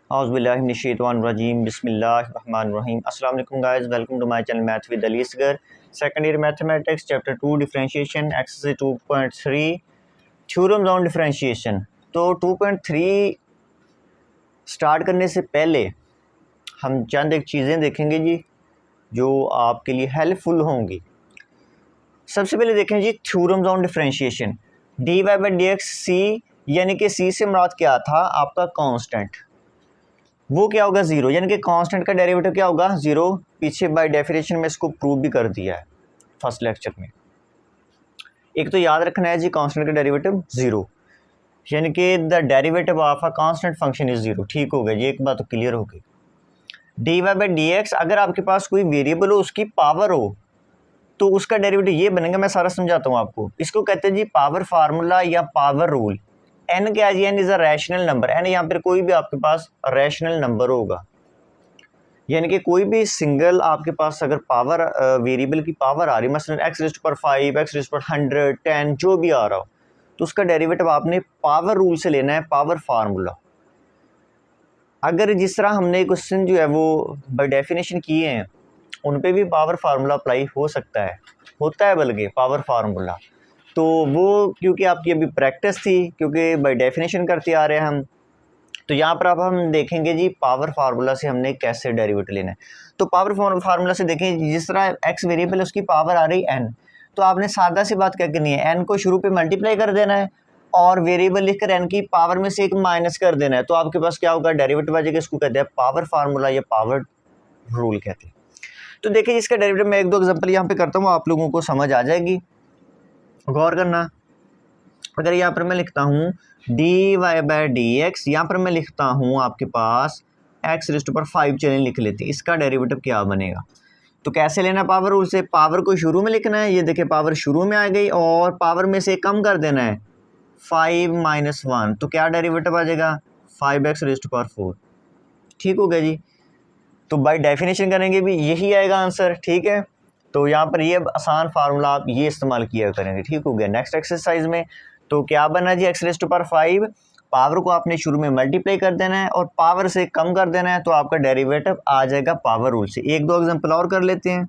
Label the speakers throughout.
Speaker 1: औज़ुबिल्लाहिमिनश्शैतानिर्रजीम बिस्मिल्लाहिर्रहमानिर्रहीम। अस्सलाम वालेकुम guys, welcome to my channel math with Ali Asghar. Second year mathematics chapter 2 differentiation exercise 2.3 theorems on differentiation. तो 2.3 start करने से पहले हम चंद एक चीज़ें देखेंगे जी जो आपके लिए हेल्पफुल होंगी। सबसे पहले देखें जी theorems on differentiation. D Y by D X C, यानी कि सी से मुराद क्या था आपका कांस्टेंट, वो क्या होगा ज़ीरो, यानी कि कांस्टेंट का डेरिवेटिव क्या होगा ज़ीरो। पीछे बाय डेफिनेशन में इसको प्रूव भी कर दिया है फर्स्ट लेक्चर में। एक तो याद रखना है जी कांस्टेंट का डेरिवेटिव ज़ीरो, यानी कि the derivative of a constant function is zero. ठीक हो गया जी, एक बात तो क्लियर हो गई। D Y by D X, अगर आपके पास कोई वेरिएबल हो उसकी पावर हो तो उसका डेरिवेटिव ये बनेगा। मैं सारा समझाता हूँ आपको। इसको कहते हैं जी पावर फार्मूला या पावर रूल। एन क्या है जी, N is a rational number. N यहाँ पर कोई भी आपके पास रैशनल नंबर होगा, यानी कि कोई भी सिंगल आपके पास अगर पावर वेरिएबल की पावर आ रही है, मसलन X raised to power 5, X raised to power 100, 10 जो भी आ रहा हो, तो उसका डेरिवेटिव आपने पावर रूल से लेना है, पावर फार्मूला। अगर जिस तरह हमने क्वेश्चन जो है वो बाय डेफिनेशन किए हैं उन पे भी पावर फार्मूला अप्लाई हो सकता है, होता है बल्कि पावर फार्मूला। तो वो क्योंकि आपकी अभी प्रैक्टिस थी, क्योंकि बाय डेफिनेशन करते आ रहे हैं हम, तो यहाँ पर अब हम देखेंगे जी पावर फार्मूला से हमने कैसे डेरिवेटिव लेना है। तो पावर फार्मूला से देखें, जिस तरह एक्स वेरिएबल है उसकी पावर आ रही एन, तो आपने सादा सी बात क्या करनी है, एन को शुरू पे मल्टीप्लाई कर देना है और वेरिएबल लिखकर एन की पावर में से एक माइनस कर देना है। तो आपके पास क्या होगा, डेरिवेटिव आ जाएगा। इसको कहते हैं पावर फार्मूला या पावर रूल कहते हैं। तो देखिए इसका डेरिवेटिव मैं एक दो एग्जांपल यहाँ पे करता हूँ, आप लोगों को समझ आ जाएगी, गौर करना। अगर यहाँ पर मैं लिखता हूँ D Y by D X, यहाँ पर मैं लिखता हूँ आपके पास एक्स रेज़्ड टू पावर 5, चलें लिख लेते हैं, इसका डेरिवेटिव क्या बनेगा। तो कैसे लेना पावर रूल से, पावर को शुरू में लिखना है, ये देखिए पावर शुरू में आ गई और पावर में से कम कर देना है 5 - 1, तो क्या डेरिवेटिव आ जाएगा 5x रेज़्ड टू पावर 4। ठीक हो गया जी। तो बाय डेफिनेशन करेंगे भी यही आएगा आंसर। ठीक है, तो यहाँ पर ये आसान फार्मूला आप ये इस्तेमाल किया करेंगे। ठीक हो गया। नेक्स्ट एक्सरसाइज में तो क्या बना जी, X raised to power 5, power को आपने शुरू में मल्टीप्लाई कर देना है और पावर से कम कर देना है, तो आपका डेरिवेटिव आ जाएगा पावर रूल से। एक दो एग्जांपल और कर लेते हैं।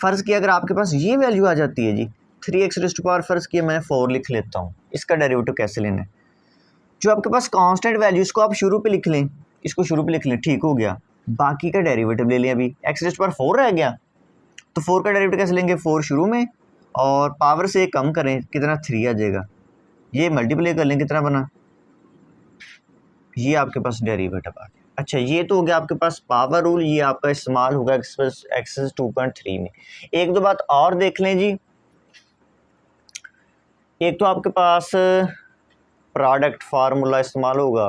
Speaker 1: फ़र्ज़ किया अगर आपके पास ये वैल्यू आ जाती है जी 3x रेज़्ड टू पावर, फ़र्ज़ किया मैं 4 लिख लेता हूँ, इसका डेरिवेटिव कैसे लेना है। जो आपके पास कांस्टेंट वैल्यू, इसको आप शुरू पे लिख लें, इसको शुरू पे लिख लें। ठीक हो गया। बाकी का डेरिवेटिव ले लें। अभी एक्स रेज़्ड टू पावर 4 रह गया, तो 4 का डेरिवेटिव कैसे लेंगे, 4 शुरू में और पावर से कम करें, कितना 3 आ जाएगा। ये मल्टीप्लाई कर लें, कितना बना, ये आपके पास डेरिवेटिव आ गया। अच्छा, ये तो हो गया आपके पास पावर रूल, ये आपका इस्तेमाल होगा एक्सरसाइज 2.3 में। एक दो बात और देख लें जी। एक तो आपके पास प्रोडक्ट फार्मूला इस्तेमाल होगा,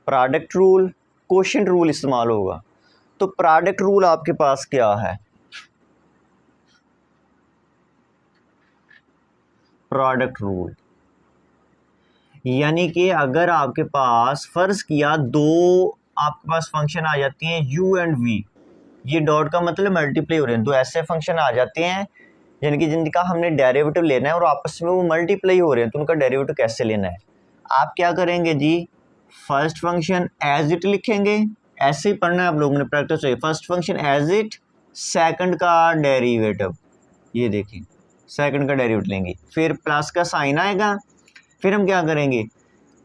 Speaker 1: प्रोडक्ट रूल, क्वोशिएंट रूल इस्तेमाल होगा। तो प्रोडक्ट रूल आपके पास क्या है, प्रोडक्ट रूल यानी कि अगर आपके पास फ़र्ज़ किया दो आपके पास फंक्शन आ जाती हैं u एंड v, ये डॉट का मतलब मल्टीप्लाई हो रहे हैं, तो ऐसे फंक्शन आ जाते हैं यानी कि जिनका हमने डेरिवेटिव लेना है और आपस में वो मल्टीप्लाई हो रहे हैं, तो उनका डेरिवेटिव कैसे लेना है। आप क्या करेंगे जी, फर्स्ट फंक्शन एज इट लिखेंगे, ऐसे ही पढ़ना है आप लोगों ने, प्रैक्टिस है। First function as it, second का डेरिवेटिव, ये देखिए सेकंड का डेरिवेटिव लेंगे, फिर प्लस का साइन आएगा, फिर हम क्या करेंगे,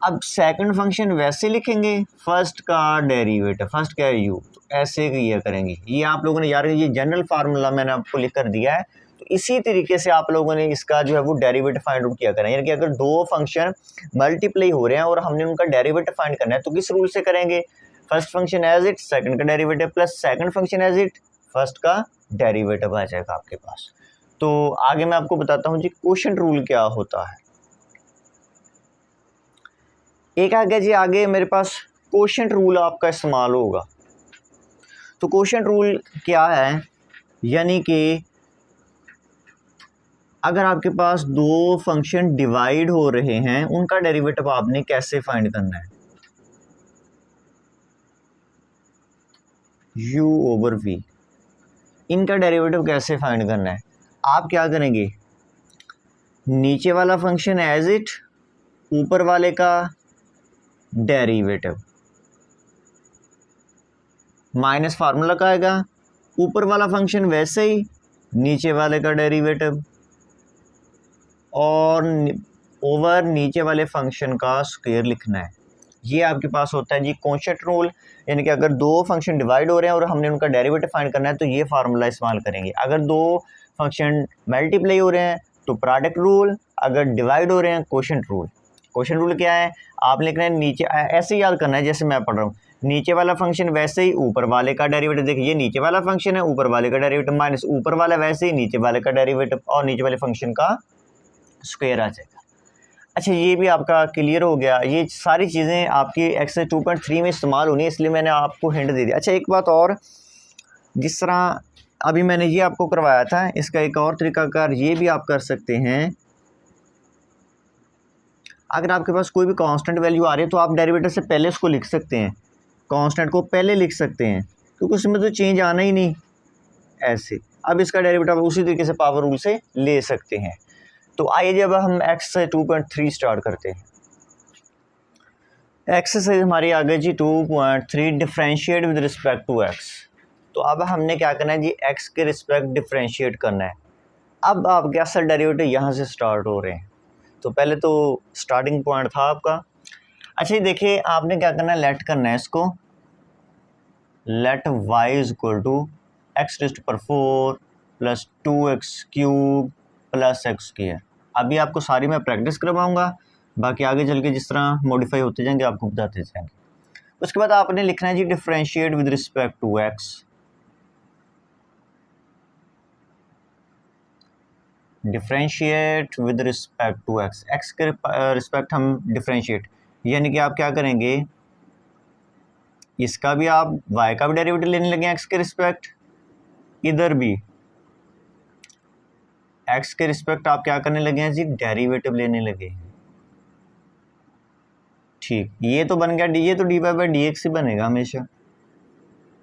Speaker 1: अब सेकंड फंक्शन वैसे लिखेंगे, फर्स्ट का डेरिवेटिव, फर्स्ट क्या है u, तो ऐसे किया करेंगे। ये आप लोगों ने यार ये जनरल फार्मूला मैंने आपको लिख कर दिया है, तो इसी तरीके से आप लोगों ने इसका जो है वो डेरिवेटिव फाइंड आउट किया करें। यानी कि अगर दो फंक्शन मल्टीप्लाई हो रहे हैं और हमने उनका डेरिवेटिव फाइंड करना है, तो किस रूल से करेंगे, first function as it, second का derivative plus second function as it, first का डेरिवेटिव आ जाएगा आपके पास। तो आगे मैं आपको बताता हूँ जी क्वोशिएंट रूल क्या होता है। एक आ गया जी, आगे मेरे पास क्वोशिएंट रूल आपका इस्तेमाल होगा। तो क्वोशिएंट रूल क्या है, यानी कि अगर आपके पास दो फंक्शन डिवाइड हो रहे हैं, उनका डेरिवेटिव आपने कैसे फाइंड करना है, u ओवर v, इनका डेरिवेटिव कैसे फाइंड करना है। आप क्या करेंगे, नीचे वाला फंक्शन एज इट, ऊपर वाले का डेरिवेटिव माइनस फार्मूला का आएगा, ऊपर वाला फंक्शन वैसे ही, नीचे वाले का डेरिवेटिव, और ओवर नीचे वाले फंक्शन का स्क्वायर लिखना है। ये आपके पास होता है जी कोशेंट रूल, यानी कि अगर दो फंक्शन डिवाइड हो रहे हैं और हमने उनका डेरिवेटिव फाइंड करना है तो ये फार्मूला इस्तेमाल करेंगे। अगर दो फंक्शन मल्टीप्लाई हो रहे हैं तो प्रोडक्ट रूल, अगर डिवाइड हो रहे हैं कोशेंट रूल। कोशेंट रूल क्या है, आप लिख रहे हैं नीचे, ऐसे याद करना है जैसे मैं पढ़ रहा हूँ, नीचे वाला फंक्शन वैसे ही ऊपर वाले का डेरिवेटिव। देखिए ये नीचे वाला फंक्शन है, ऊपर वाले का डेरिवेटिव माइनस ऊपर वाला वैसे ही नीचे वाले का डेरिवेटिव और नीचे वाले फंक्शन का स्क्वायर आ जाएगा। अच्छा ये भी आपका क्लियर हो गया। ये सारी चीज़ें आपकी एक्सरसाइज 2.3 में इस्तेमाल होनी है, इसलिए मैंने आपको हिंट दे दिया। अच्छा एक बात और, जिस तरह अभी मैंने ये आपको करवाया था, इसका एक और तरीकाकार ये भी आप कर सकते हैं। अगर आपके पास कोई भी कांस्टेंट वैल्यू आ रही है तो आप डेरिवेटिव से पहले उसको लिख सकते हैं, कांस्टेंट को पहले लिख सकते हैं, क्योंकि उसमें तो चेंज आना ही नहीं ऐसे। अब इसका डेरिवेटिव आप उसी तरीके से पावर रूल से ले सकते हैं। तो आइए जब हम एक्सरसाइज 2.3 स्टार्ट करते हैं। एक्सरसाइज हमारी आ गई जी 2.3, differentiate with respect to X. तो अब हमने क्या करना है जी, एक्स के रिस्पेक्ट डिफरेंशिएट करना है। अब आपके असल डेरिवेटिव यहाँ से स्टार्ट हो रहे हैं। तो पहले तो स्टार्टिंग पॉइंट था आपका। अच्छा ये देखिए, आपने क्या करना है, लेट करना है इसको, let Y is equal to X raised power 4 plus 2x³ plus X square. अभी आपको सारी मैं प्रैक्टिस करवाऊंगा, बाकी आगे चल के जिस तरह मॉडिफाई होते जाएंगे आपको बताते जाएंगे। उसके बाद आपने लिखना है जी differentiate with respect to x. Differentiate with respect to x, x के रिस्पेक्ट हम डिफरेंशिएट, यानी कि आप क्या करेंगे, इसका भी आप y का भी डेरिवेटिव लेने लगे एक्स के रिस्पेक्ट, इधर भी एक्स के रिस्पेक्ट आप क्या करने लगे हैं जी, डेरिवेटिव लेने लगे हैं। ठीक, ये तो बन गया डी, ये तो d Y by D x ही बनेगा हमेशा।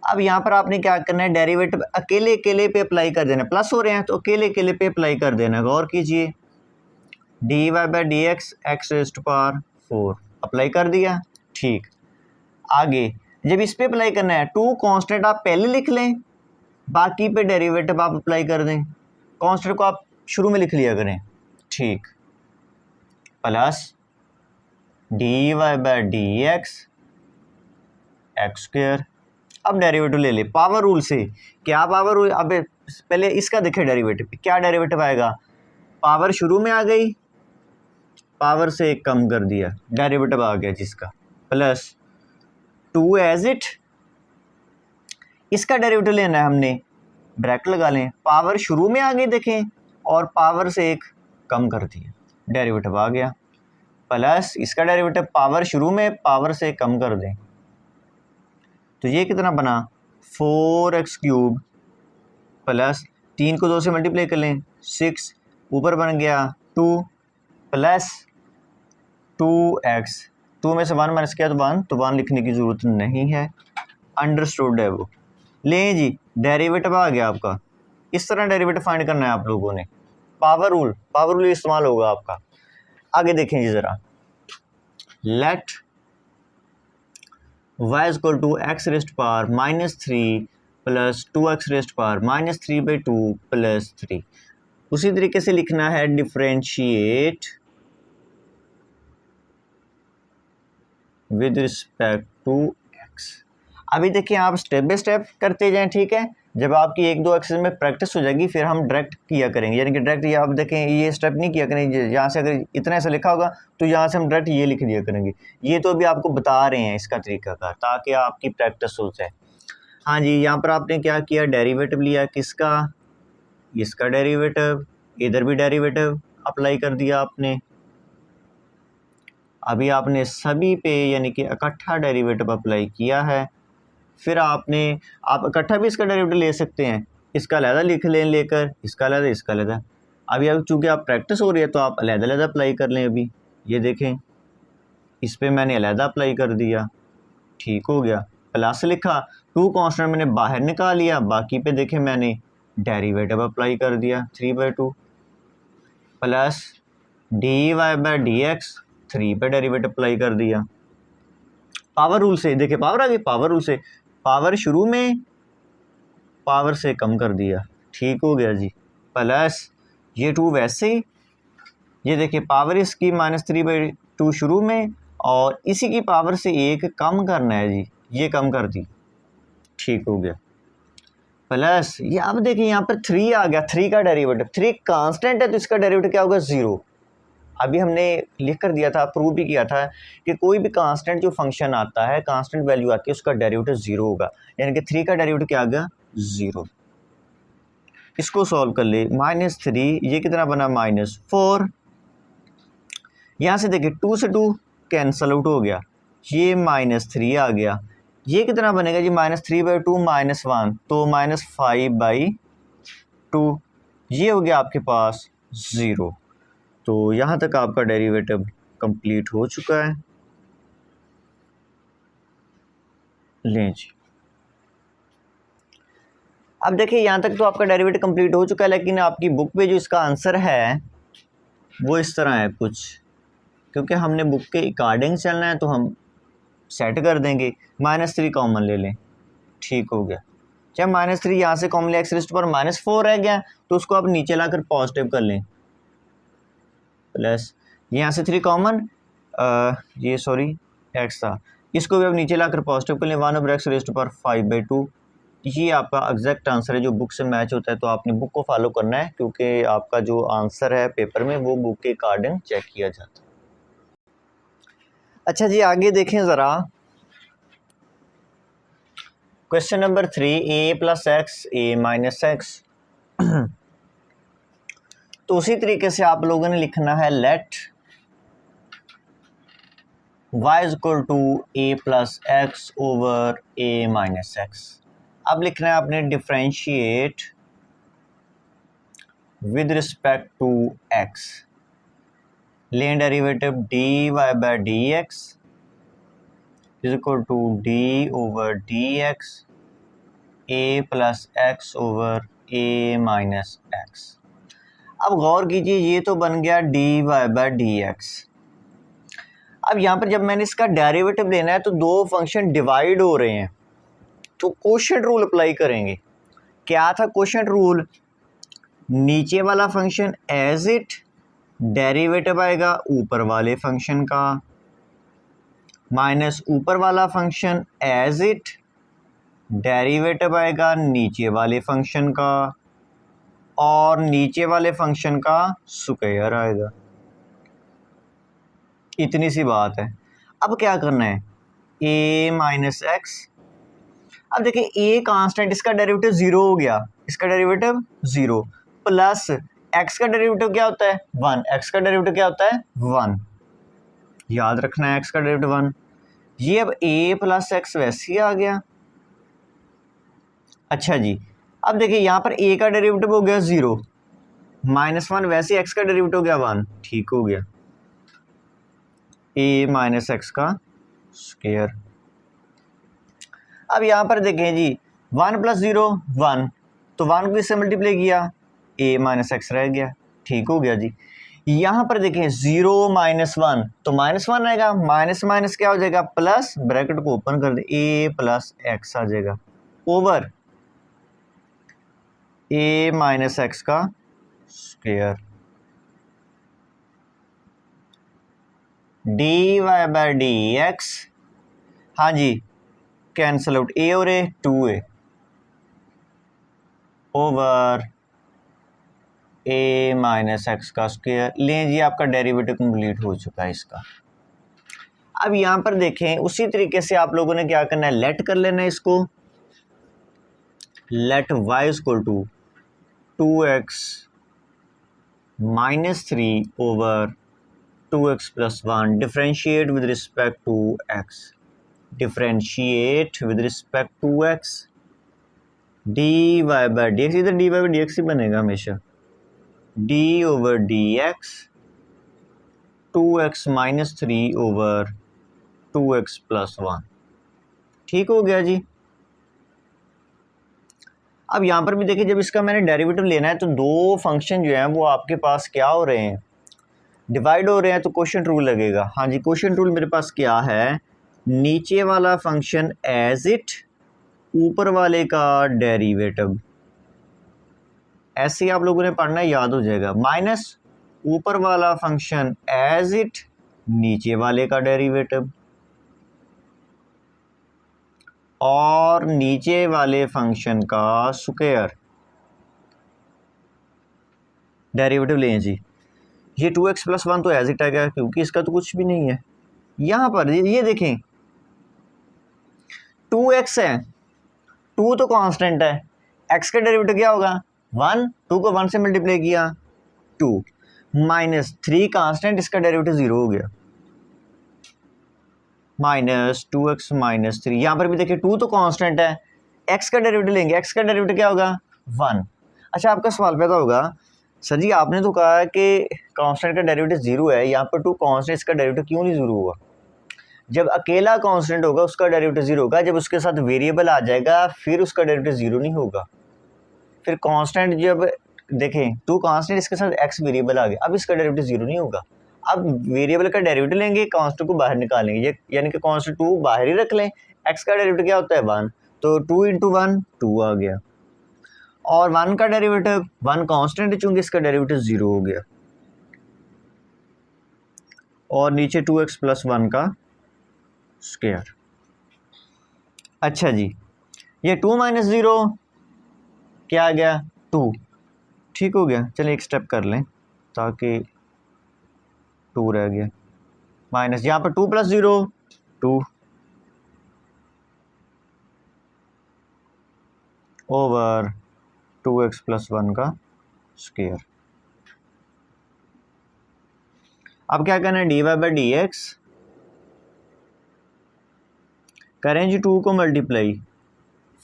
Speaker 1: अब यहाँ पर आपने क्या करना है, डेरिवेटिव अकेले अकेले पे अप्लाई कर देना, प्लस हो रहे हैं तो अकेले अकेले पे अप्लाई कर देना। गौर कीजिए, D Y by D X, X raised power 4 apply कर दिया। ठीक, आगे जब इस पे अप्लाई करना है, टू कांस्टेंट आप पहले लिख लें, बाकी पे डेरिवेटिव आप अप्लाई कर दें। कांस्टेंट को आप शुरू में लिख लिया करें। ठीक, plus D Y by D X, X square. अब डेरिवेटिव ले ले पावर रूल से। क्या पावर रूल, अब पहले इसका देखे डेरिवेटिव, क्या डेरिवेटिव आएगा, पावर शुरू में आ गई, पावर से एक कम कर दिया, डेरिवेटिव आ गया जिसका, प्लस 2 एज इट, इसका डेरिवेटिव लेना है हमने, ब्रैकेट लगा लें, पावर शुरू में आ गई देखें और पावर से एक कम कर दिया, डेरिवेटिव आ गया, प्लस इसका डेरिवेटिव पावर शुरू में पावर से कम कर दें, तो ये कितना बना 4x³ प्लस 3 को 2 से मल्टीप्लाई कर लें 6, ऊपर बन गया 2 प्लस 2x, 2 में से 1 माइनस किया तो 1 लिखने की ज़रूरत नहीं है, अंडरस्टूड है वो। लें जी, डेरिवेटिव आ गया आपका। इस तरह डेरिवेटिव फाइंड करना है आप लोगों ने, पावर रूल इस्तेमाल होगा आपका। आगे देखें जी ज़रा, let y is equal to X raised power -3 plus 2x raised power -3/2 plus 3। उसी तरीके से लिखना है differentiate with respect to x। अभी देखिए आप स्टेप बाय स्टेप करते जाएं, ठीक है। जब आपकी 1-2 एक्सरसाइज में प्रैक्टिस हो जाएगी फिर हम डायरेक्ट किया करेंगे, यानी कि डायरेक्ट ये आप देखें ये स्टेप नहीं किया करेंगे, यहाँ से अगर इतना ऐसा लिखा होगा तो यहाँ से हम डायरेक्ट ये लिख दिया करेंगे। ये तो अभी आपको बता रहे हैं इसका तरीका का, ताकि आपकी प्रैक्टिस हो जाए। हाँ जी, यहाँ पर आपने क्या किया, डेरिवेटिव लिया किसका, इसका डेरिवेटिव, इधर भी डेरिवेटिव अप्लाई कर दिया आपने। अभी आपने सभी पे यानी कि इकट्ठा डेरिवेटिव अप्लाई किया है। फिर आप इकट्ठा भी इसका डेरिवेटिव ले सकते हैं, इसका अलहदा लिख लें लेकर, इसका अलहदा, इसका अलहदा। अभी अब चूँकि आप प्रैक्टिस हो रही है तो आप अलहदा अप्लाई कर लें। अभी ये देखें, इस पे मैंने अलहदा अप्लाई कर दिया, ठीक हो गया, प्लस लिखा, 2 कांस्टेंट मैंने बाहर निकाल लिया, बाकी पे देखें मैंने डेरिवेटिव अप्लाई कर दिया 3/2 plus D Y by D X, 3 पे डेरिवेटिव अप्लाई कर दिया, पावर रूल से, देखिए पावर आ गई, पावर रूल से पावर शुरू में पावर से कम कर दिया, ठीक हो गया जी, प्लस ये 2 वैसे ही, ये देखिए पावर इसकी -3/2 शुरू में और इसी की पावर से 1 कम करना है जी, ये कम कर दी, ठीक हो गया, प्लस ये अब देखिए यहाँ पर 3 आ गया, 3 का डेरिवेटिव, 3 कांस्टेंट है तो इसका डेरिवेटिव क्या होगा 0। अभी हमने लिख कर दिया था, प्रूव भी किया था कि कोई भी कांस्टेंट जो फंक्शन आता है, कांस्टेंट वैल्यू आती है, उसका डेरिवेटिव 0 होगा, यानी कि 3 का डेरिवेटिव क्या आ गया 0। इसको सॉल्व कर ले, -3, ये कितना बना -4, यहाँ से देखिए 2 से 2 कैंसल आउट हो गया, ये -3 आ गया, ये कितना बनेगा जी -3/2 -1, तो -5/2, ये हो गया आपके पास 0। तो यहाँ तक आपका डेरिवेटिव कंप्लीट हो चुका है। लें जी, अब देखिए यहाँ तक तो आपका डेरिवेटिव कंप्लीट हो चुका है, लेकिन आपकी बुक पे जो इसका आंसर है वो इस तरह है कुछ, क्योंकि हमने बुक के अकॉर्डिंग चलना है तो हम सेट कर देंगे, -3 कॉमन ले लें, ठीक हो गया, चाहे -3 यहाँ से कॉमन ले, x⁻⁴ रह गया तो उसको आप नीचे लाकर पॉजिटिव कर लें, प्लस यहाँ से 3 कॉमन, ये सॉरी x था, इसको भी अब नीचे लाकर पॉजिटिव कर लें, 1/x⁵5/2, ये आपका एग्जैक्ट आंसर है जो बुक से मैच होता है। तो आपने बुक को फॉलो करना है, क्योंकि आपका जो आंसर है पेपर में वो बुक के अकॉर्डिंग चेक किया जाता है। अच्छा जी, आगे देखें ज़रा, question number 3, a + x a-x। तो उसी तरीके से आप लोगों ने लिखना है let y = a + x over a-x। अब लिखना है आपने differentiate with respect to x, लें derivative dy/dx = d/dx a + x over a-x। अब गौर कीजिए, ये तो बन गया dy/dx। अब यहाँ पर जब मैंने इसका डेरिवेटिव लेना है तो दो फंक्शन डिवाइड हो रहे हैं, तो कोशेंट रूल अप्लाई करेंगे। क्या था कोशेंट रूल? नीचे वाला फंक्शन एज इट, डेरिवेटिव आएगा ऊपर वाले फंक्शन का, माइनस ऊपर वाला फंक्शन एज इट, डेरिवेटिव आएगा नीचे वाले फंक्शन का, और नीचे वाले फंक्शन का स्क्वायर आएगा। इतनी सी बात है। अब क्या करना है, a-x। अब देखिए a कांस्टेंट, इसका डेरिवेटिव 0 हो गया, इसका डेरिवेटिव 0, प्लस x का डेरिवेटिव क्या होता है 1, x का डेरिवेटिव क्या होता है 1, याद रखना है x का डेरिवेटिव 1। ये अब a + x वैसे ही आ गया। अच्छा जी, अब देखिए यहाँ पर a का डेरिवेटिव हो गया 0, -1 वैसे x का डेरिवेटिव हो गया 1, ठीक हो गया, a - x का स्क्वायर। अब यहाँ पर देखें जी 1 + 0 1, तो 1 को इससे मल्टीप्लाई किया, a - x रह गया, ठीक हो गया जी। यहाँ पर देखें 0 - 1, तो -1 आएगा, माइनस माइनस क्या हो जाएगा प्लस, ब्रैकेट को ओपन कर दे, a + x आ जाएगा ओवर a - x का स्क्वायर, dy/dx, हाँ जी कैंसल आउट, a और a 2a over a - x का स्क्वायर। लें जी, आपका डेरिवेटिव कंप्लीट हो चुका है इसका। अब यहाँ पर देखें उसी तरीके से आप लोगों ने क्या करना है, लेट कर लेना है इसको, let y = 2x - 3 over 2x + 1, differentiate with respect to x, differentiate with respect to x, dy/dx, इधर dy/dx ही बनेगा हमेशा, d/dx 2x - 3 ओवर 2x + 1, ठीक हो गया जी। अब यहाँ पर भी देखिए, जब इसका मैंने डेरिवेटिव लेना है तो दो फंक्शन जो हैं वो आपके पास क्या हो रहे हैं, डिवाइड हो रहे हैं, तो कोशेंट रूल लगेगा। हाँ जी, कोशेंट रूल मेरे पास क्या है, नीचे वाला फंक्शन एज इट, ऊपर वाले का डेरिवेटिव। ऐसे ही आप लोगों ने पढ़ना है, याद हो जाएगा। माइनस ऊपर वाला फंक्शन एज इट, नीचे वाले का डेरिवेटिव, और नीचे वाले फंक्शन का स्क्वायर डेरिवेटिव लें जी। ये 2x + 1 तो एज इट आ गया क्योंकि इसका तो कुछ भी नहीं है। यहाँ पर ये देखें 2x है, 2 तो कांस्टेंट है, x का डेरिवेटिव क्या होगा 1, 2 को 1 से मल्टीप्लाई किया 2, -3 कांस्टेंट, इसका डेरिवेटिव 0 हो गया, -2x - 3। यहाँ पर भी देखिए 2 तो कांस्टेंट है, x का डेरिवेटिव लेंगे, x का डेरिवेटिव क्या होगा 1। अच्छा, आपका सवाल पैदा होगा, सर जी आपने तो कहा है कि कांस्टेंट का डेरिवेटिव 0 है, यहाँ पर 2 कांस्टेंट, इसका डेरिवेटिव क्यों नहीं 0 हुआ? जब अकेला कांस्टेंट होगा उसका डेरिवेटिव 0 होगा, जब उसके साथ वेरिएबल आ जाएगा फिर उसका डेरिवेटिव 0 नहीं होगा। फिर कांस्टेंट जब देखें 2 कांस्टेंट, इसके साथ x वेरिएबल आ गया, अब इसका डेरिवेटिव 0 नहीं होगा। अब वेरिएबल का डेरिवेटिव लेंगे, कांस्टेंट को बाहर निकालेंगे, यानी कि कांस्टेंट 2 बाहर ही रख लें, x का डेरिवेटिव क्या होता है 1, तो 2 × 1 2 आ गया, और 1 का डेरिवेटिव 1 कांस्टेंट है चूंकि इसका डेरिवेटिव 0 हो गया, और नीचे 2x + 1 का स्क्वायर। अच्छा जी, ये 2 - 0 क्या आ गया 2, ठीक हो गया। चलिए एक स्टेप कर लें ताकि 2 रह गया, माइनस यहाँ पर 2 + 0 2 ओवर 2x + 1 का स्क्वायर। अब क्या करना है, dy/dx करें जी 2 को मल्टीप्लाई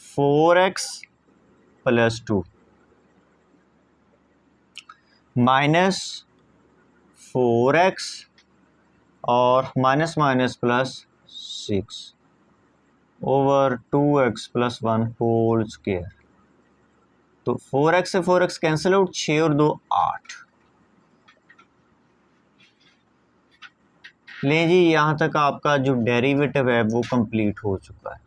Speaker 1: 4x + 2 -4x और minus minus +6 over 2x + 1 whole square. तो 4x से 4x कैंसिल आउट, 6 और 2 8। लें जी, यहाँ तक आपका जो डेरिवेटिव है वो कंप्लीट हो चुका है।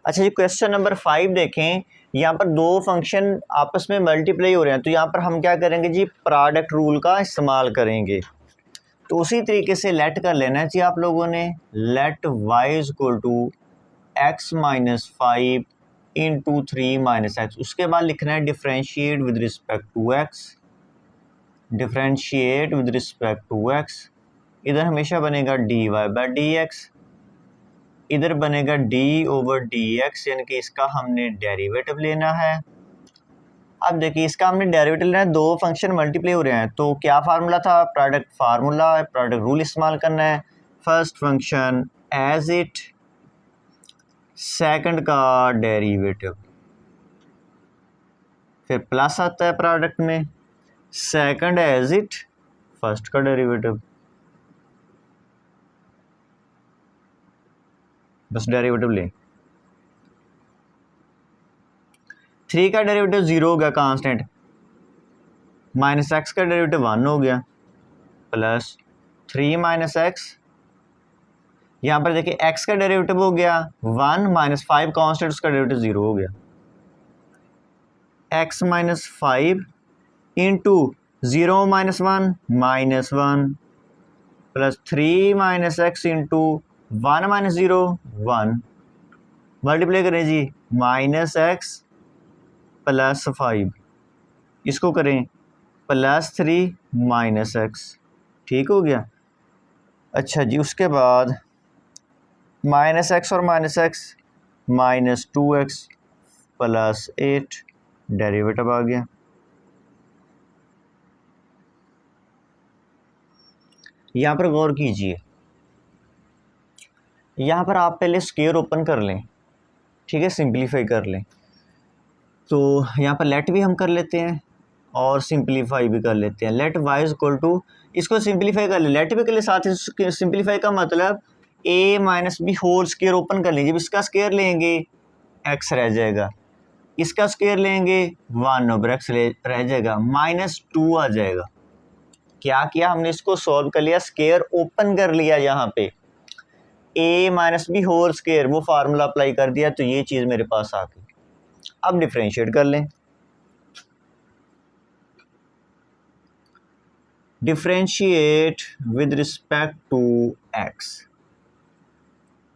Speaker 1: अच्छा जी, क्वेश्चन नंबर 5 देखें। यहाँ पर दो फंक्शन आपस में मल्टीप्लाई हो रहे हैं, तो यहाँ पर हम क्या करेंगे जी, प्रोडक्ट रूल का इस्तेमाल करेंगे। तो उसी तरीके से लेट कर लेना है जी आप लोगों ने, लेट y = x - 5 × 3 - x। उसके बाद लिखना है differentiate with respect to x, differentiate with respect to x। इधर हमेशा बनेगा dy/dx, इधर बनेगा d/dx, यानी कि इसका हमने डेरिवेटिव लेना है। अब देखिए इसका हमने डेरिवेटिव लेना है, दो फंक्शन मल्टीप्लाई हो रहे हैं, तो क्या फार्मूला था, प्रोडक्ट फार्मूला, प्रोडक्ट रूल इस्तेमाल करना है। First function as it, second का डेरिवेटिव, फिर प्लस आता है प्रोडक्ट में, सेकंड एज इट, फर्स्ट का डेरिवेटिव, बस डेरिवेटिव लें। 3 का डेरिवेटिव 0 हो गया कांस्टेंट, -x का डेरिवेटिव 1 हो गया, प्लस 3 - x, यहाँ पर देखिए x का डेरिवेटिव हो गया 1 - 5 कांस्टेंट, उसका डेरिवेटिव 0 हो गया, x - 5 into 0 - 1 -1 plus 3 - x into 1 - 0 1, multiply करें जी, -x + 5, इसको करें +3 - x, ठीक हो गया। अच्छा जी, उसके बाद -x और -x -2x + 8 डेरिवेटिव आ गया। यहाँ पर गौर कीजिए, यहाँ पर आप पहले स्क्वायर ओपन कर लें, ठीक है, सिंपलीफाई कर लें। तो यहाँ पर लेट भी हम कर लेते हैं और सिंपलीफाई भी कर लेते हैं। लेट y = इसको सिंपलीफाई कर ले, लेट भी कर ले, साथ ही सिंपलीफाई का मतलब a - b whole square open कर लीजिए। जब इसका स्क्वायर लेंगे x रह जाएगा, इसका स्क्वायर लेंगे 1/x रह जाएगा, -2 आ जाएगा। क्या किया हमने, इसको सॉल्व कर लिया, स्केयर ओपन कर लिया, यहाँ पे a minus B whole square वो फार्मूला अप्लाई कर दिया, तो ये चीज़ मेरे पास आ गई। अब डिफ्रेंशिएट कर लें। Differentiate with respect to x,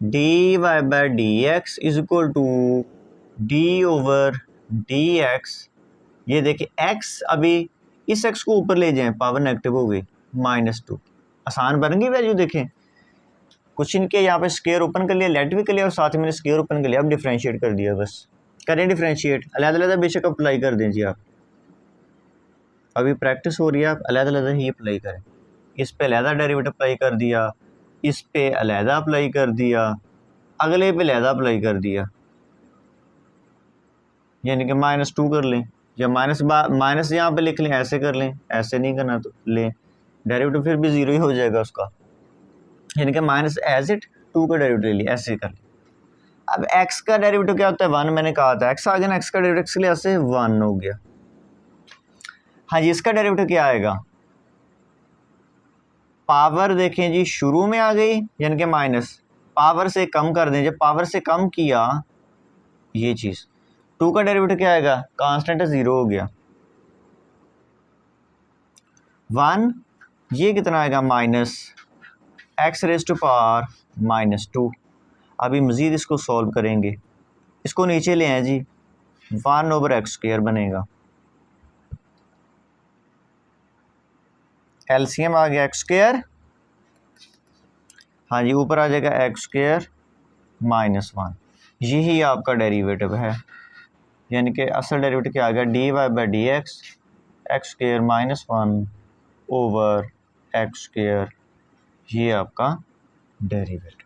Speaker 1: dy by D X is equal to D over D x. ये देखिए x अभी इस x को ऊपर ले जाएं, पावर नेगेटिव हो गई, -2। आसान बन गई वैल्यू। देखें कुछ इनके यहाँ पे स्केयर ओपन कर लिया, लेट भी कर लिया और साथ ही मैंने स्केयर ओपन कर लिया। अब डिफ्रेंशिएट कर दिया, बस करें डिफ्रेंशिएट, अलग-अलग बेशक अप्लाई कर दें जी आप, अभी प्रैक्टिस हो रही है, आप अलग-अलग ही अप्लाई करें। इस पे अलहदा डेरिवेटिव अप्लाई कर दिया, इस पे अलहदा अप्लाई कर दिया, अगले पे अलहदा अप्लाई कर दिया, यानी कि -2 कर लें, या माइनस यहाँ पे लिख लें, ऐसे कर लें, ऐसे नहीं करना तो लें, डेरिवेटिव फिर भी ज़ीरो ही हो जाएगा उसका, यानी कि माइनस एज इट 2 का डेरिवेटिव ले लिया, ऐसे कर लें। अब x का डेरिवेटिव क्या होता है, 1 मैंने कहा था, x आ गया ना, x का डेरिवेटिव x के लिए ऐसे 1 हो गया। हाँ जी, इसका डेरिवेटिव क्या आएगा, पावर देखें जी शुरू में आ गई, यानी कि माइनस, पावर से कम कर दें, जब पावर से कम किया ये चीज़, 2 का डेरिवेटिव क्या आएगा, कांस्टेंट है 0 हो गया, 1 ये कितना आएगा, minus X raise to power -2। अभी मज़ीद इसको सॉल्व करेंगे, इसको नीचे ले आए जी, 1 ओवर एक्स स्क्वायर बनेगा, एलसीएम आ गया एक्स स्क्वायर, हाँ जी ऊपर आ जाएगा एक्स स्क्वायर -1, यही आपका डेरिवेटिव है, यानी कि असल डेरिवेटिव क्या आ गया, dy by D X square -1 over x square, ये आपका डेरिवेटिव।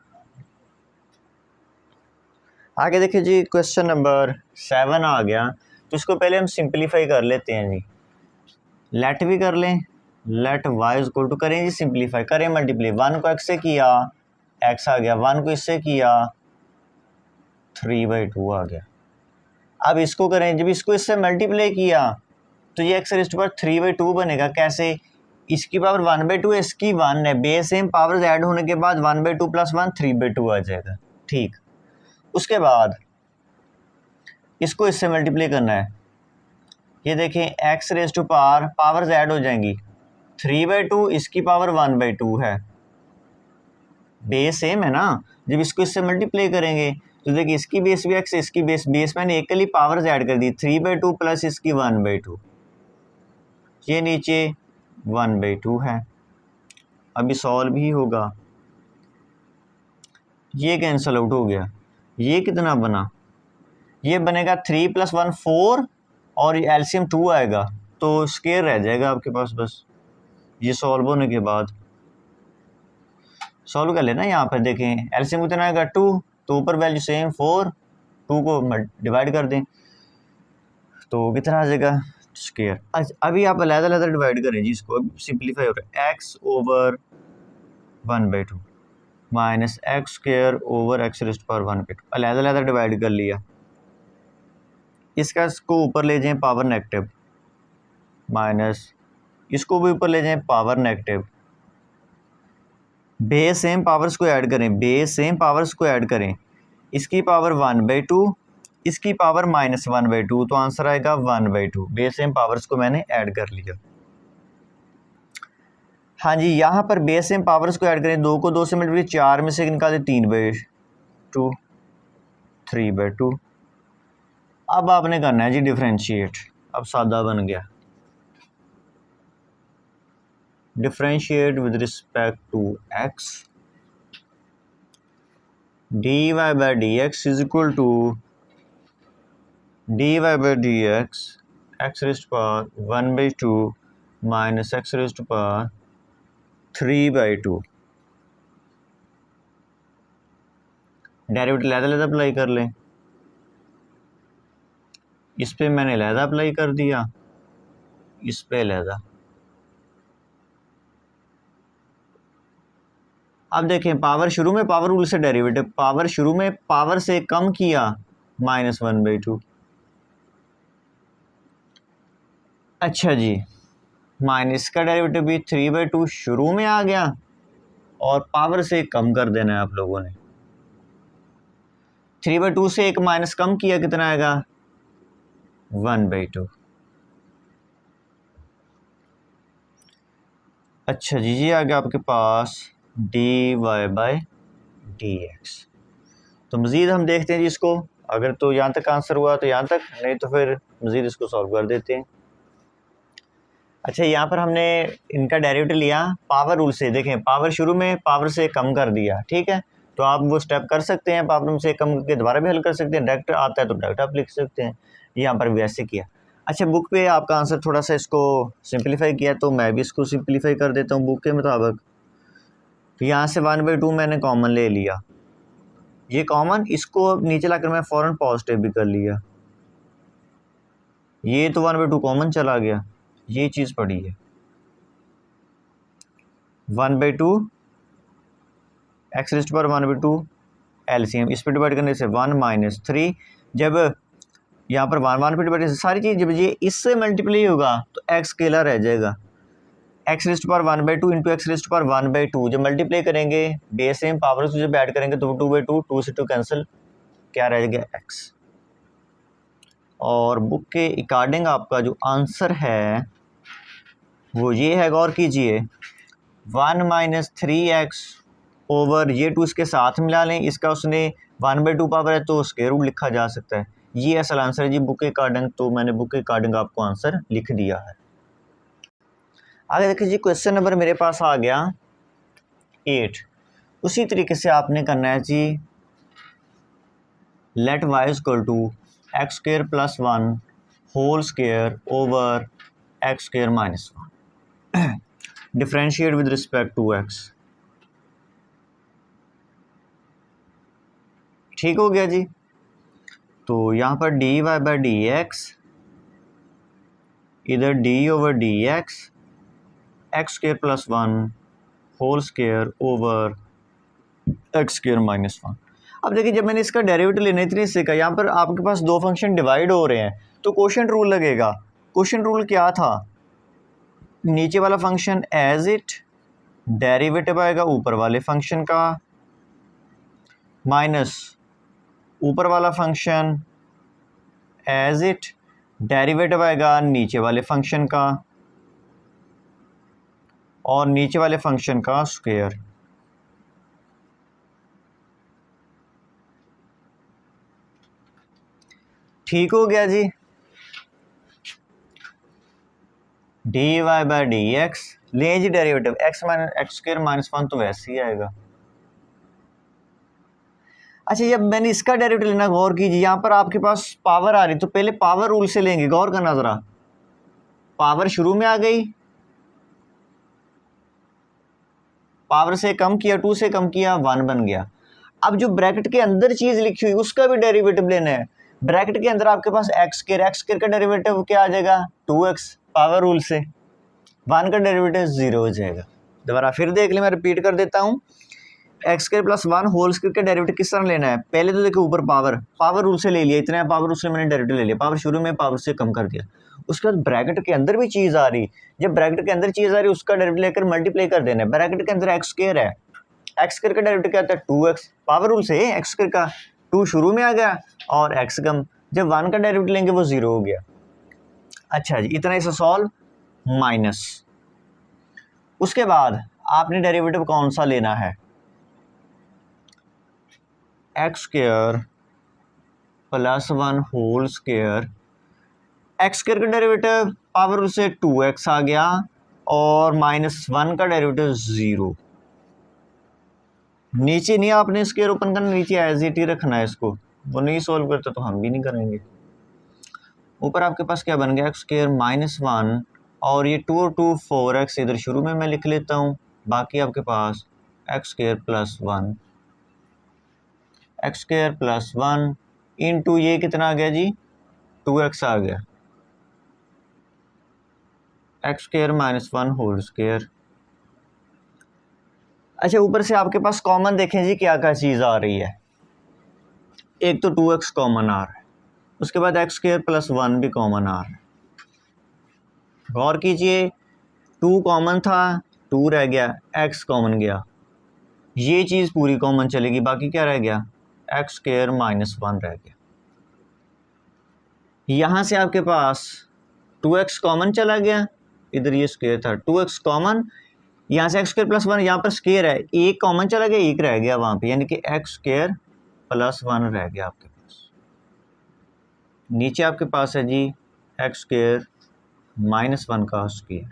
Speaker 1: आगे देखिए जी, क्वेश्चन नंबर 7 आ गया, तो इसको पहले हम सिंप्लीफाई कर लेते हैं जी, लेट भी कर लें, let y is equal to, करें जी सिंप्लीफाई, करें मल्टीप्लाई, 1 को x से किया x आ गया, 1 को इससे किया 3/2 आ गया। अब इसको करें, जब इसको इससे मल्टीप्लाई किया तो ये x रेज़ टू पावर 3/2 बनेगा, कैसे, इसकी पावर 1/2 है, इसकी 1 है, बेस सेम पावर्स ऐड होने के बाद 1/2 + 1 3/2 आ जाएगा, ठीक। उसके बाद इसको इससे मल्टीप्लाई करना है, ये देखें x raise to power, powers add हो जाएंगी, 3/2 इसकी पावर 1/2 है, बेस सेम है ना, जब इसको इससे मल्टीप्लाई करेंगे तो देखिए इसकी बेस भी x, इसकी बेस मैंने एक ही पावर्स ऐड कर दी, 3/2 प्लस इसकी 1/2, ये नीचे 1/2 है। अभी सॉल्व ही होगा, ये कैंसल आउट हो गया, ये कितना बना, ये बनेगा 3 + 1 4 और एलसीएम 2 आएगा, तो स्क्वायर रह जाएगा आपके पास, बस ये सॉल्व होने के बाद सॉल्व कर लेना। यहाँ पर देखें एलसीएम कितना आएगा 2, तो ऊपर वैल्यू सेम 4, 2 को डिवाइड कर दें तो कितना आ जाएगा, स्क्वायर। अभी आप अलग-अलग डिवाइड करें जी, इसको सिंप्लीफाई हो रहा है, x over 1/2 minus x square over X raise to power 1/2, अलग-अलग डिवाइड कर लिया, इसको ऊपर ले जाएं पावर नेगेटिव, माइनस इसको भी ऊपर ले जाएं power negative, base same powers को ऐड करें, बेस सेम पावर्स को ऐड करें, इसकी पावर 1/2, इसकी पावर -1/2, तो आंसर आएगा 1/2, बेस सेम पावर्स को मैंने ऐड कर लिया। हाँ जी, यहाँ पर बेस सेम पावर्स को ऐड करें, 2 को 2 से मल्टीप्लाई, 4 में से निकालें 3/2, 3/2। अब आपने करना है जी डिफ्रेंशिएट, अब सादा बन गया, differentiate with respect to x, dy by D X is equal to dy by D X X raise to power 1/2 minus X raise to power 3/2, derivative अलग-अलग अप्लाई कर लें, इस पे मैंने अलग अप्लाई कर दिया, इस पे अलग। अब देखें पावर शुरू में पावर रूल से डेरिवेटिव, पावर शुरू में पावर से कम किया -1/2। अच्छा जी, माइनस का डेरिवेटिव भी 3/2 शुरू में आ गया और पावर से कम कर देना है आप लोगों ने। 3/2 से एक माइनस कम किया कितना आएगा 1/2। अच्छा जी, ये आ गया आपके पास dy/dx। तो मज़ीद हम देखते हैं जी इसको, अगर तो यहाँ तक आंसर हुआ तो यहाँ तक, नहीं तो फिर मज़ीद इसको सॉल्व कर देते हैं। अच्छा, यहाँ पर हमने इनका डेरिवेटिव लिया पावर रूल से। देखें पावर शुरू में पावर से कम कर दिया, ठीक है, तो आप वो स्टेप कर सकते हैं, पावर से कम करके दोबारा भी हल कर सकते हैं, डायरेक्ट आता है तो डायरेक्ट आप लिख सकते हैं, यहाँ पर भी ऐसे किया। अच्छा, बुक पे आपका आंसर थोड़ा सा इसको सिंप्लीफाई किया, तो मैं भी इसको सिंप्लीफाई कर देता हूँ बुक के मुताबिक। तो यहाँ से 1/2 मैंने कॉमन ले लिया, ये कॉमन, इसको नीचे लाकर मैं फ़ौरन पॉजिटिव भी कर लिया, ये तो 1/2 कॉमन चला गया, ये चीज़ पड़ी है 1/2 x⁻² 1/2 LCM, इस पर डिवाइड करने से 1 - 3, जब यहाँ पर 1 पे डिवाइड सारी चीज़ जब ये इससे मल्टीप्लाई होगा तो x अकेला रह जाएगा, x⁻² 1/2 इंटू x⁻² 1/2, जब मल्टीप्लाई करेंगे बेस सेम पावर से जब ऐड करेंगे तो 2/2, 2 से 2 कैंसिल, क्या रह जाएगा x। और बुक के अकॉर्डिंग आपका जो आंसर है वो ये है, गौर कीजिए, 1 - 3x ओवर ये 2 इसके साथ मिला लें, इसका उसने 1/2 पावर है तो स्क्वायर रूट लिखा जा सकता है, ये असल आंसर है जी बुक के अकॉर्डिंग। तो मैंने बुक के अकॉर्डिंग आपको आंसर लिख दिया है। आगे देखिए जी, क्वेश्चन नंबर मेरे पास आ गया 8। उसी तरीके से आपने करना है जी, let y = x² + 1 whole square over x² - 1 differentiate with respect to x। ठीक हो गया जी। तो यहाँ पर dy/dx इधर d/dx x² + 1 whole square over x² - 1। अब देखिए, जब मैंने इसका डेरिवेटिव लेने इतने से का, यहाँ पर आपके पास दो फंक्शन डिवाइड हो रहे हैं तो कोशेंट रूल लगेगा। कोशेंट रूल क्या था, नीचे वाला फंक्शन एज इट डेरिवेटिव आएगा ऊपर वाले फंक्शन का, माइनस ऊपर वाला फंक्शन एज इट डेरिवेटिव आएगा नीचे वाले फंक्शन का, और नीचे वाले फंक्शन का स्क्वायर। ठीक हो गया जी। dy/dx लें जी डेरिवेटिव x² - 1 तो वैसे ही आएगा। अच्छा, जब मैंने इसका डेरिवेटिव लेना, गौर कीजिए, यहाँ पर आपके पास पावर आ रही, तो पहले पावर रूल से लेंगे, गौर करना ज़रा, पावर शुरू में आ गई, पावर से कम किया, 2 से कम किया, 1 बन गया। अब जो ब्रैकेट के अंदर चीज़ लिखी हुई उसका भी डेरिवेटिव लेना है। ब्रैकेट के अंदर आपके पास x² का डेरिवेटिव क्या आ जाएगा 2x, पावर रूल से 1 का डेरिवेटिव 0 हो जाएगा। दोबारा फिर देख लें, मैं रिपीट कर देता हूँ, x² + 1 होल स्क्वायर का डेरिवेटिव किस तरह लेना है, पहले तो देखो ऊपर पावर रूल से ले लिया, इतना पावर रूल से मैंने डेरिवेटिव ले लिया, पावर शुरू में पावर से कम कर दिया, उसके बाद ब्रैकेट के अंदर भी चीज़ आ रही, जब ब्रैकेट के अंदर चीज़ आ रही उसका डेरिवेटिव लेकर मल्टीप्लाई कर देना है। ब्रैकेट के अंदर x² है, x² का डेरिवेटिव क्या आता है 2x, पावर रूल से x² का 2 शुरू में आ गया और x कम, जब 1 का डेरिवेटिव लेंगे वो 0 हो गया। अच्छा जी, इतना इसे सॉल्व, माइनस, उसके बाद आपने डेरिवेटिव कौन सा लेना है, x² + 1 होल स्क्वायर, x² का डेरिवेटिव पावर से 2x आ गया और -1 का डेरिवेटिव 0। नीचे नहीं आपने स्क्वायर ओपन करना, नीचे एज इट ही रखना है इसको, वो नहीं सॉल्व करता तो हम भी नहीं करेंगे। ऊपर आपके पास क्या बन गया x² - 1 और ये 2 और 2 4x इधर शुरू में मैं लिख लेता हूँ, बाकी आपके पास x² + 1 x² + 1 इंटू ये कितना आ गया जी 2x आ गया, x² - 1 होल स्क्वायर। अच्छा, ऊपर से आपके पास कॉमन देखें जी क्या क्या चीज़ आ रही है, एक तो 2x कॉमन आ रहा है, उसके बाद x² + 1 भी कॉमन आ रहा है। गौर कीजिए, 2 कॉमन था, 2 रह गया, x कॉमन गया, ये चीज़ पूरी कॉमन चलेगी, बाकी क्या रह गया, एक्स स्क्वायर माइनस 1 रह गया। यहाँ से आपके पास 2x कॉमन चला गया, इधर ये स्क्वायर था, 2x कॉमन, यहाँ से एक्स स्क्वायर प्लस 1, यहाँ पर स्क्वायर है, एक कॉमन चला गया, एक रह गया वहाँ पे, यानी कि एक्स स्क्वायर प्लस 1 रह गया आपके पास। नीचे आपके पास है जी एक्स स्क्वायर माइनस 1 का स्क्वायर।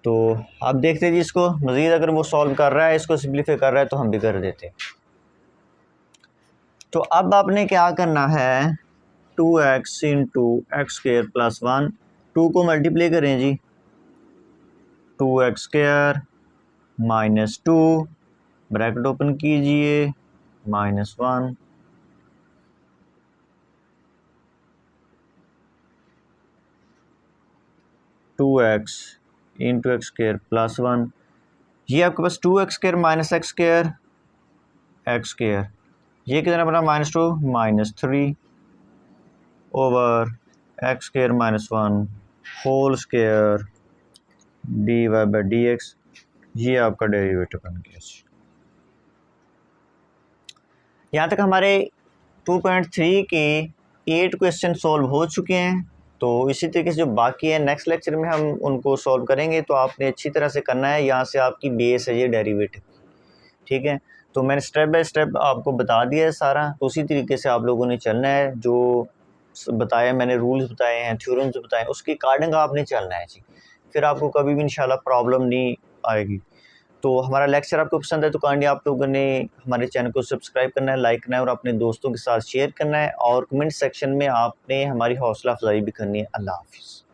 Speaker 1: तो आप देखते हैं जी इसको मज़ीद, अगर वो सॉल्व कर रहा है, इसको सिंप्लीफाई कर रहा है, तो हम भी कर देते हैं। तो अब आपने क्या करना है, 2x into x square plus 1, 2 को मल्टीप्लाई करें जी, 2x square minus 2, bracket open कीजिए, minus 1, two x into x square plus 1, ये आपके पास 2x square minus x square, x square, ये कितना बना, -2 -3 over x square minus 1 whole square dy by D x, ये आपका डेरिवेटिव बन गया। यहाँ तक हमारे 2.3 के 8 क्वेश्चन सॉल्व हो चुके हैं। तो इसी तरीके से जो बाकी है नेक्स्ट लेक्चर में हम उनको सॉल्व करेंगे। तो आपने अच्छी तरह से करना है, यहाँ से आपकी बेस है ये डेरिवेटिव, ठीक है। तो मैंने स्टेप बाय स्टेप आपको बता दिया है सारा, तो उसी तरीके से आप लोगों ने चलना है, जो बताया मैंने, रूल्स बताए हैं, थ्योरम्स बताए हैं, उसके अकॉर्डिंग आपने चलना है जी, फिर आपको कभी भी इंशाल्लाह प्रॉब्लम नहीं आएगी। तो हमारा लेक्चर आपको पसंद है तो काइंडली आप लोगों ने हमारे चैनल को सब्सक्राइब करना है, लाइक करना है और अपने दोस्तों के साथ शेयर करना है, और कमेंट सेक्शन में आपने हमारी हौसला अफजाई भी करनी है। अल्लाह हाफिज़।